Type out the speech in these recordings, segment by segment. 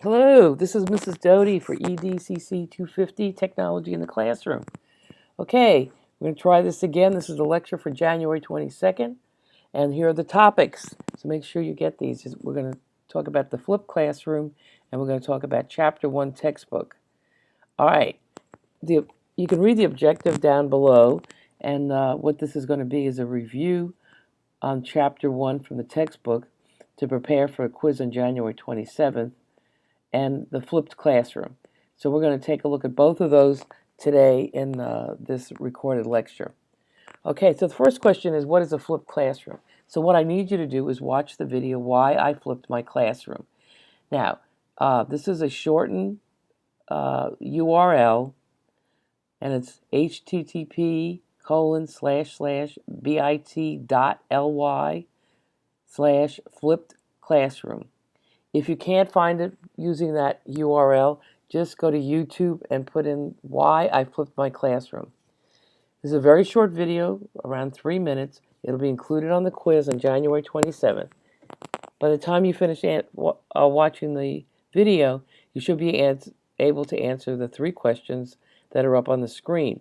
Hello, this is Mrs. Doty for EDCC250 Technology in the Classroom. Okay, we're going to try this again. This is the lecture for January 22nd, and here are the topics. So make sure you get these. We're going to talk about the flipped classroom, and we're going to talk about Chapter 1 textbook. All right, you can read the objective down below, and what this is going to be is a review on Chapter 1 from the textbook to prepare for a quiz on January 27th. And the flipped classroom. So we're going to take a look at both of those today in this recorded lecture. Okay, so the first question is, what is a flipped classroom? So what I need you to do is watch the video, Why I Flipped My Classroom. Now, this is a shortened URL, and it's http://bit.ly/flipped classroom. If you can't find it using that URL, just go to YouTube and put in Why I Flipped My Classroom. This is a very short video, around 3 minutes. It'll be included on the quiz on January 27th. By the time you finish watching the video, you should be able to answer the 3 questions that are up on the screen.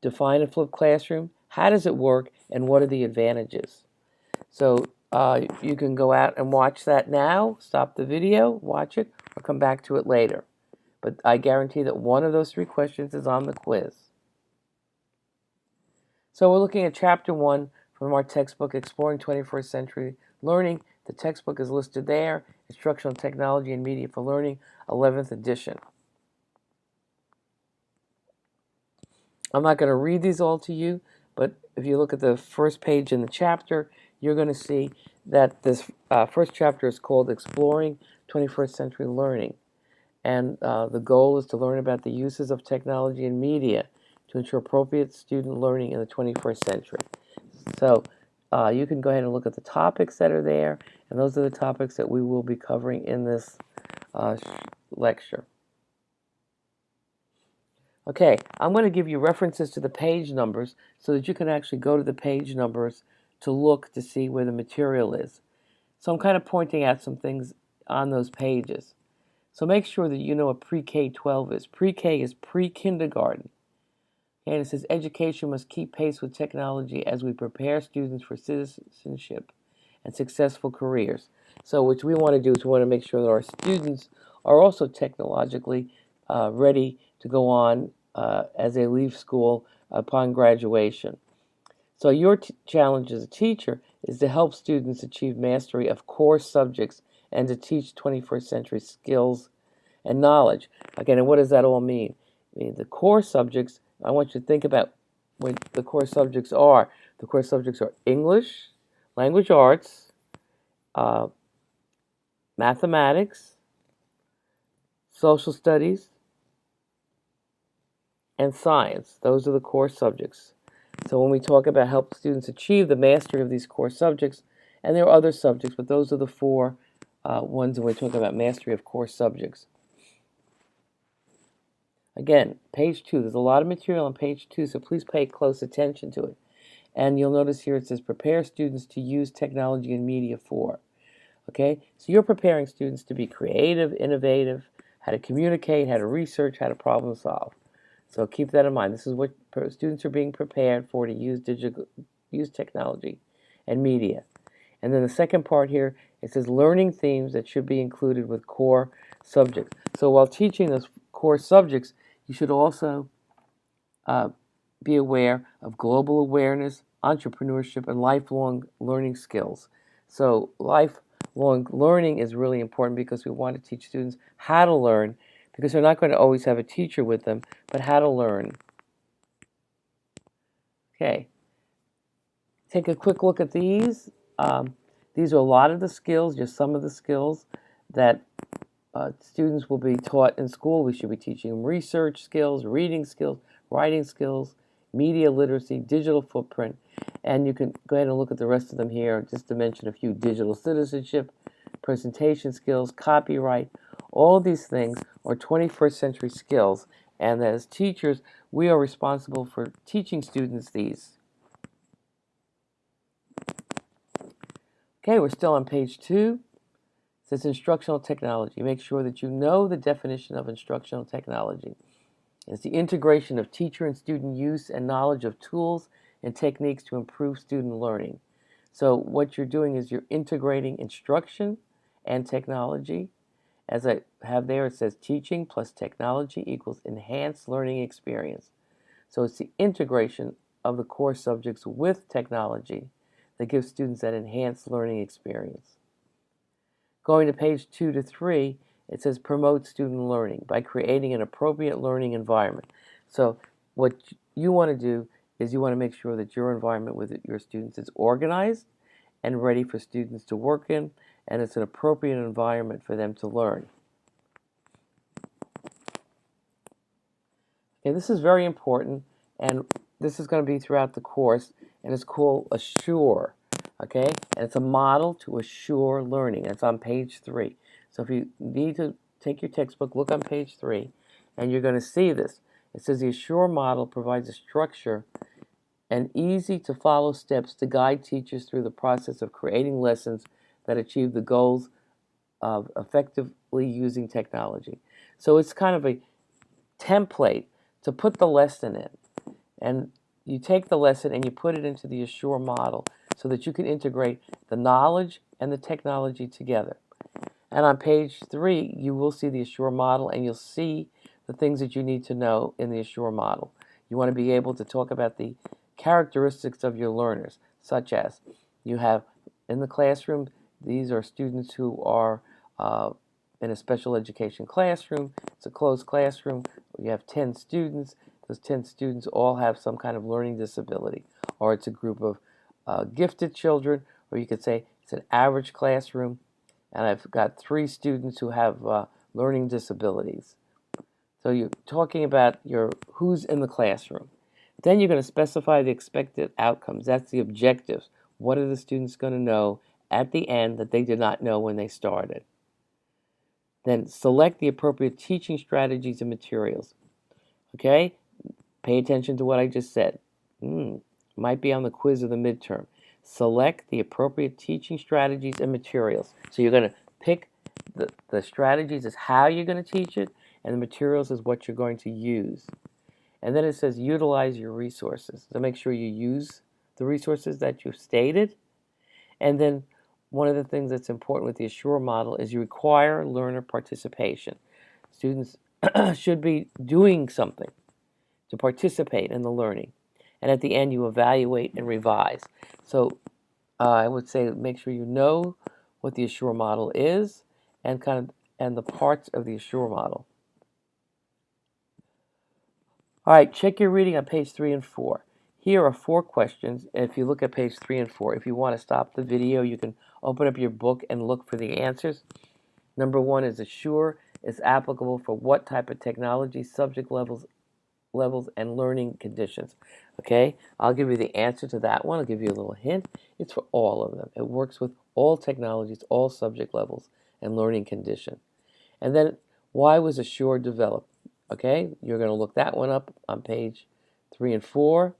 Define a flipped classroom, how does it work, and what are the advantages? So you can go out and watch that now, stop the video, watch it, or come back to it later. But I guarantee that one of those 3 questions is on the quiz. So we're looking at Chapter 1 from our textbook, Exploring 21st Century Learning. The textbook is listed there, Instructional Technology and Media for Learning, 11th edition. I'm not going to read these all to you, but if you look at the first page in the chapter, you're going to see that this first chapter is called Exploring 21st Century Learning. And the goal is to learn about the uses of technology and media to ensure appropriate student learning in the 21st century. So you can go ahead and look at the topics that are there, and those are the topics that we will be covering in this lecture. Okay, I'm going to give you references to the page numbers so that you can actually go to the page numbers to look to see where the material is. So I'm kind of pointing out some things on those pages. So make sure that you know what pre-K-12 is. Pre-K is pre-kindergarten. And it says education must keep pace with technology as we prepare students for citizenship and successful careers. So what we want to do is we want to make sure that our students are also technologically ready to go on as they leave school upon graduation. So your challenge as a teacher is to help students achieve mastery of core subjects and to teach 21st century skills and knowledge. Again, and what does that all mean? I mean, the core subjects, I want you to think about what the core subjects are. The core subjects are English, language arts, mathematics, social studies, and science. Those are the core subjects. So when we talk about help students achieve the mastery of these core subjects, and there are other subjects, but those are the 4 ones when we're talking about mastery of core subjects. Again, page 2, there's a lot of material on page 2, so please pay close attention to it. And you'll notice here it says prepare students to use technology and media for. Okay, so you're preparing students to be creative, innovative, how to communicate, how to research, how to problem solve. So keep that in mind. This is what students are being prepared for, to use technology and media. And then the second part here, it says learning themes that should be included with core subjects. So while teaching those core subjects, you should also be aware of global awareness, entrepreneurship, and lifelong learning skills. So lifelong learning is really important because we want to teach students how to learn, because they're not going to always have a teacher with them, but how to learn. Okay, take a quick look at these. These are a lot of the skills, just some of the skills that students will be taught in school. We should be teaching them research skills, reading skills, writing skills, media literacy, digital footprint, and you can go ahead and look at the rest of them here, just to mention a few: digital citizenship, presentation skills, copyright. All these things are 21st century skills, and as teachers, we are responsible for teaching students these. Okay, we're still on page 2. says instructional technology. Make sure that you know the definition of instructional technology. It's the integration of teacher and student use and knowledge of tools and techniques to improve student learning. So what you're doing is you're integrating instruction and technology. As I have there, it says teaching plus technology equals enhanced learning experience. So it's the integration of the core subjects with technology that gives students that enhanced learning experience. Going to page 2 to 3, it says promote student learning by creating an appropriate learning environment. So what you want to do is you want to make sure that your environment with your students is organized and ready for students to work in, and it's an appropriate environment for them to learn. Okay, this is very important, and this is going to be throughout the course, and it's called Assure. Okay, and it's a model to assure learning. It's on page 3. So if you need to take your textbook, look on page 3, and you're going to see this. It says the Assure model provides a structure and easy to follow steps to guide teachers through the process of creating lessons that achieve the goals of effectively using technology. So it's kind of a template to put the lesson in. And you take the lesson and you put it into the Assure model so that you can integrate the knowledge and the technology together. And on page 3, you will see the Assure model, and you'll see the things that you need to know in the Assure model. You want to be able to talk about the characteristics of your learners, such as you have in the classroom, these are students who are in a special education classroom. It's a closed classroom. You have 10 students. Those 10 students all have some kind of learning disability, or it's a group of gifted children, or you could say it's an average classroom, and I've got 3 students who have learning disabilities. So you're talking about who's in the classroom. Then you're going to specify the expected outcomes. That's the objectives. What are the students going to know at the end that they did not know when they started? Then select the appropriate teaching strategies and materials. Okay? Pay attention to what I just said. Might be on the quiz or the midterm. Select the appropriate teaching strategies and materials. So you're going to pick the strategies is how you're going to teach it, and the materials is what you're going to use. And then it says utilize your resources. So make sure you use the resources that you've stated. And then one of the things that's important with the Assure model is you require learner participation. Students should be doing something to participate in the learning. And at the end, you evaluate and revise. So I would say make sure you know what the Assure model is and the parts of the Assure model. All right, check your reading on page 3 and 4. Here are 4 questions. If you look at page 3 and 4, if you want to stop the video, you can open up your book and look for the answers. Number 1 is Assure is applicable for what type of technology, subject levels, and learning conditions. Okay, I'll give you the answer to that one. I'll give you a little hint. It's for all of them. It works with all technologies, all subject levels, and learning condition. And then, why was Assure developed? Okay, you're going to look that one up on page 3 and 4.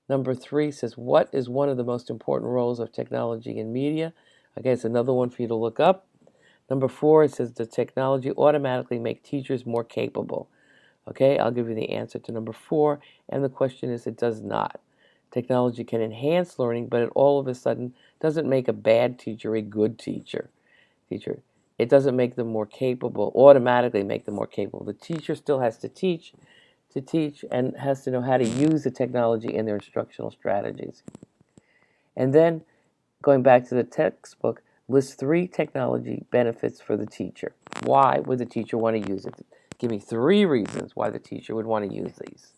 Number 3 says, what is one of the most important roles of technology in media? Okay, it's another one for you to look up. Number 4, it says, does technology automatically make teachers more capable? Okay, I'll give you the answer to number 4, and the question is, it does not. Technology can enhance learning, but it all of a sudden doesn't make a bad teacher a good teacher. It doesn't make them more capable, automatically make them more capable. The teacher still has to teach, and has to know how to use the technology in their instructional strategies. And then, going back to the textbook, list 3 technology benefits for the teacher. Why would the teacher want to use it? Give me 3 reasons why the teacher would want to use these.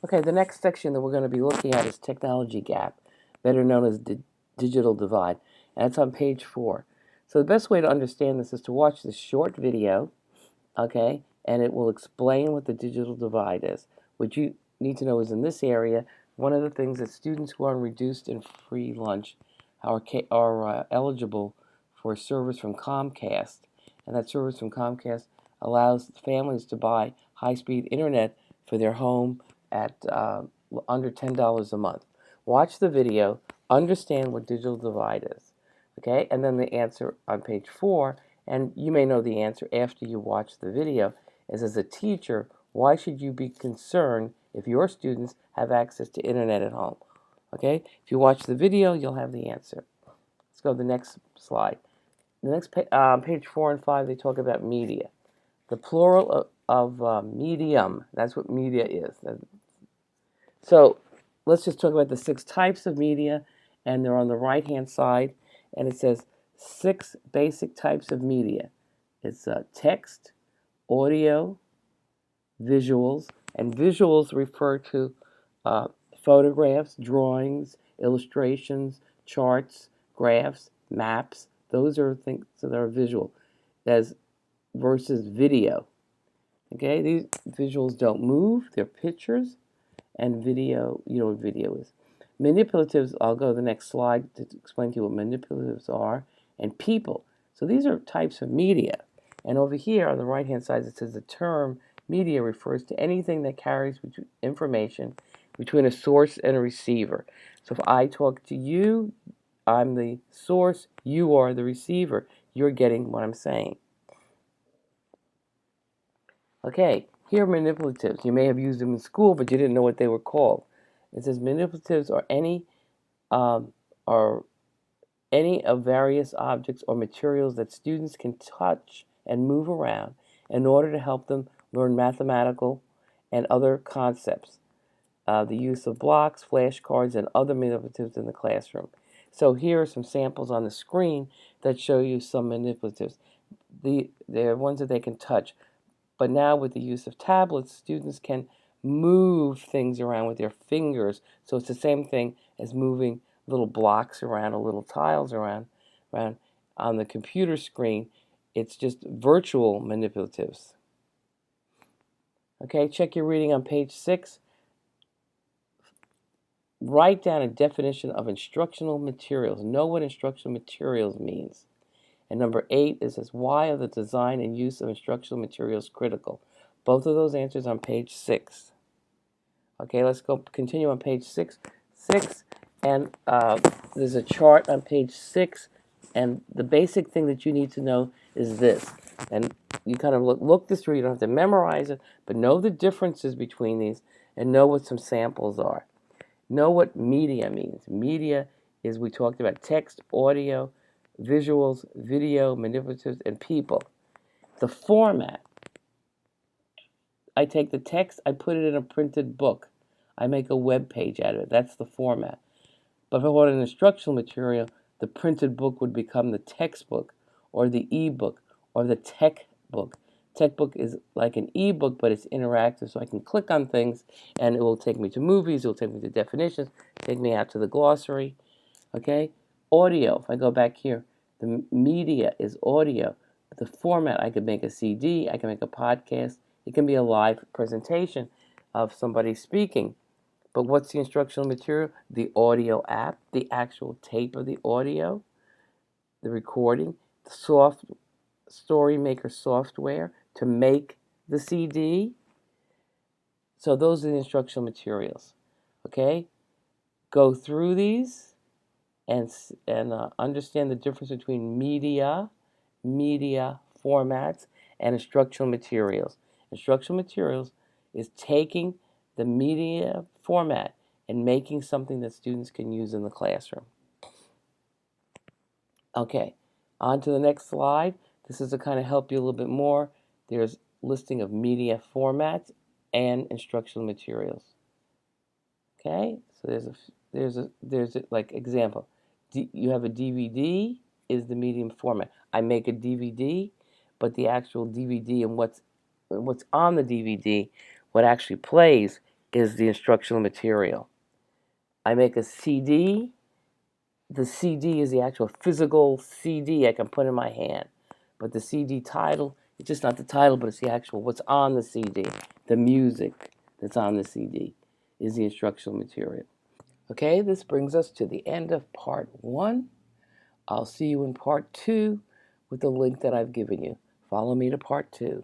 Okay, the next section that we're going to be looking at is technology gap, better known as digital divide, and it's on page 4. So the best way to understand this is to watch this short video, okay, and it will explain what the digital divide is. What you need to know is in this area, one of the things that students who are on reduced and free lunch are eligible for a service from Comcast, and that service from Comcast allows families to buy high-speed internet for their home at under $10 a month. Watch the video, understand what digital divide is. Okay, and then the answer on page 4, and you may know the answer after you watch the video, is as a teacher, why should you be concerned if your students have access to internet at home? Okay, if you watch the video, you'll have the answer. Let's go to the next slide. The next page 4 and 5, they talk about media. The plural of medium, that's what media is. So let's just talk about the 6 types of media, and they're on the right-hand side, and it says 6 basic types of media. It's text, audio, visuals, and visuals refer to photographs, drawings, illustrations, charts, graphs, maps. Those are things that are visual, as versus video. Okay, these visuals don't move; they're pictures. And video, you know what video is. Manipulatives, I'll go to the next slide to explain to you what manipulatives are, and people. So these are types of media. And over here on the right-hand side, it says the term media refers to anything that carries information between a source and a receiver. So if I talk to you, I'm the source, you are the receiver. You're getting what I'm saying. Okay, here are manipulatives. You may have used them in school, but you didn't know what they were called. It says manipulatives are any of various objects or materials that students can touch and move around in order to help them learn mathematical and other concepts. The use of blocks, flashcards, and other manipulatives in the classroom. So here are some samples on the screen that show you some manipulatives. They're ones that they can touch. But now with the use of tablets, students can move things around with their fingers. So it's the same thing as moving little blocks around or little tiles around on the computer screen. It's just virtual manipulatives. Okay, check your reading on page 6. Write down a definition of instructional materials. Know what instructional materials means. And number 8 is says, why are the design and use of instructional materials critical? Both of those answers on page 6. Okay, let's go continue on page 6. And there's a chart on page 6, and the basic thing that you need to know is this. And you kind of look this through. You don't have to memorize it, but know the differences between these and know what some samples are. Know what media means. Media is, we talked about text, audio, visuals, video, manipulatives, and people. The format. I take the text, I put it in a printed book. I make a web page out of it. That's the format. But if I want an instructional material, the printed book would become the textbook or the e-book or the tech book. Tech book is like an e-book, but it's interactive, so I can click on things and it will take me to movies, it will take me to definitions, take me out to the glossary. Okay? Audio, if I go back here, the media is audio. The format, I could make a CD, I can make a podcast, it can be a live presentation of somebody speaking. But what's the instructional material? The audio app, the actual tape of the audio, the recording, the story maker software to make the CD. So those are the instructional materials. Okay? Go through these and understand the difference between media formats, and instructional materials. Instructional materials is taking the media format and making something that students can use in the classroom. Okay, on to the next slide. This is to kind of help you a little bit more. There's listing of media formats and instructional materials. Okay, so there's a like example. You have a DVD is the medium format. I make a DVD, but the actual DVD and what's on the DVD, what actually plays is the instructional material. I make a CD. The CD is the actual physical CD I can put in my hand. But the CD title, it's just not the title, but it's the actual what's on the CD. The music that's on the CD is the instructional material. Okay, this brings us to the end of part 1. I'll see you in part 2 with the link that I've given you. Follow me to part 2.